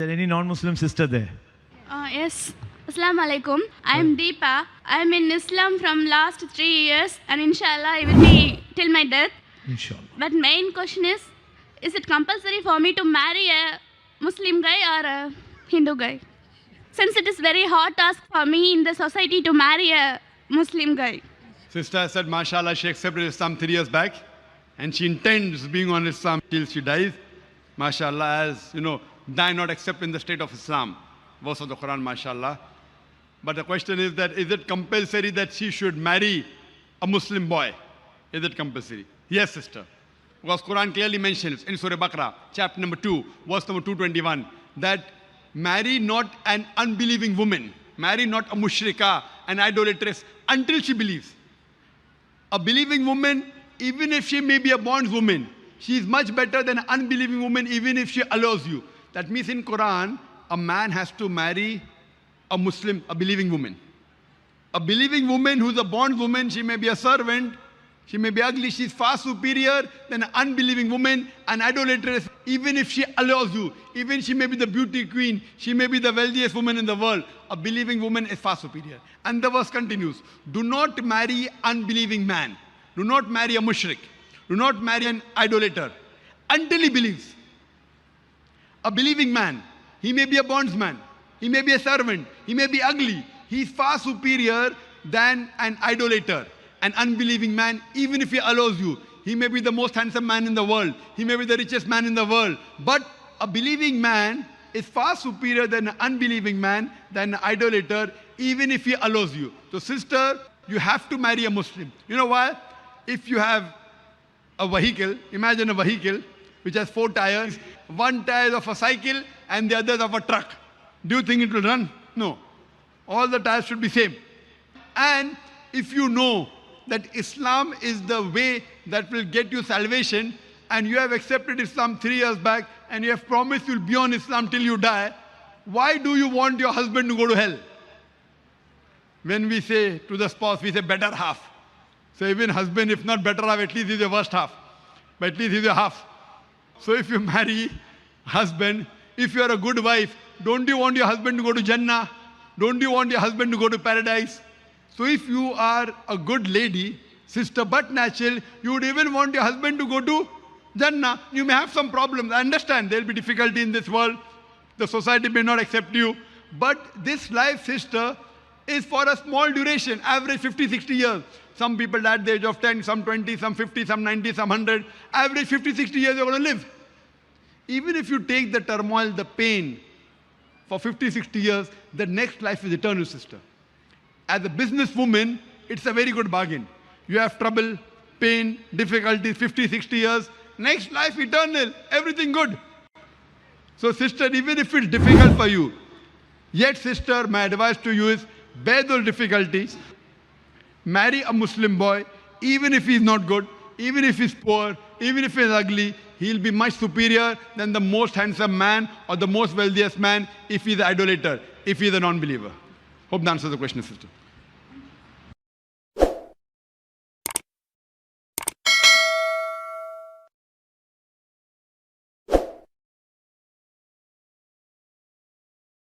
there any non-Muslim sister there? Yes. Assalamu alaikum. I am Deepa. I am in Islam from last 3 years and inshallah I will be till my death. Inshallah. But main question is it compulsory for me to marry a Muslim guy or a Hindu guy? Since it is very hard task for me in the society to marry a Muslim guy. Sister said, mashallah, she accepted Islam 3 years back and she intends being on Islam till she dies. Mashallah, as you know, die not except in the state of Islam. Verse of the Quran, mashallah. But the question is that, is it compulsory that she should marry a Muslim boy? Is it compulsory? Yes, sister. Because Quran clearly mentions in Surah Baqarah, chapter number 2, verse number 221, that marry not an unbelieving woman, marry not a mushrika, an idolatress, until she believes. A believing woman, even if she may be a bondswoman, she is much better than an unbelieving woman, even if she allows you. That means in Quran, a man has to marry a Muslim, a believing woman. A believing woman who's a bondswoman, she may be a servant, she may be ugly, she's far superior than an unbelieving woman, an idolatress, even if she allows you, even she may be the beauty queen, she may be the wealthiest woman in the world, a believing woman is far superior. And the verse continues, do not marry unbelieving man, do not marry a mushrik, do not marry an idolater, until he believes. A believing man, he may be a bondsman, he may be a servant, he may be ugly, he is far superior than an idolater. An unbelieving man, even if he allows you, he may be the most handsome man in the world, he may be the richest man in the world, but a believing man is far superior than an unbelieving man, than an idolater, even if he allows you. So sister, you have to marry a Muslim. You know why? If you have a vehicle, imagine a vehicle which has 4 tires, one tire is of a cycle and the other is of a truck. Do you think it will run? No. All the tires should be same. And if you know that Islam is the way that will get you salvation, and you have accepted Islam 3 years back, and you have promised you'll be on Islam till you die, why do you want your husband to go to hell? When we say to the spouse, we say better half. So even husband, if not better half, at least he's the worst half. But at least he's a half. So if you marry husband, if you are a good wife, don't you want your husband to go to Jannah? Don't you want your husband to go to paradise? So if you are a good lady, sister, but natural, you would even want your husband to go to Jannah. You may have some problems. I understand there will be difficulty in this world. The society may not accept you. But this life, sister, is for a small duration, average 50, 60 years. Some people die at the age of 10, some 20, some 50, some 90, some 100. Average 50, 60 years you're going to live. Even if you take the turmoil, the pain, for 50, 60 years, the next life is eternal, sister. As a businesswoman, it's a very good bargain. You have trouble, pain, difficulties, 50, 60 years. Next life, eternal, everything good. So sister, even if it's difficult for you, yet sister, my advice to you is, bear those difficulties. Marry a Muslim boy, even if he's not good, even if he's poor, even if he's ugly, he'll be much superior than the most handsome man or the most wealthiest man if he's an idolater, if he's a non-believer. Hope that answers the question, sister.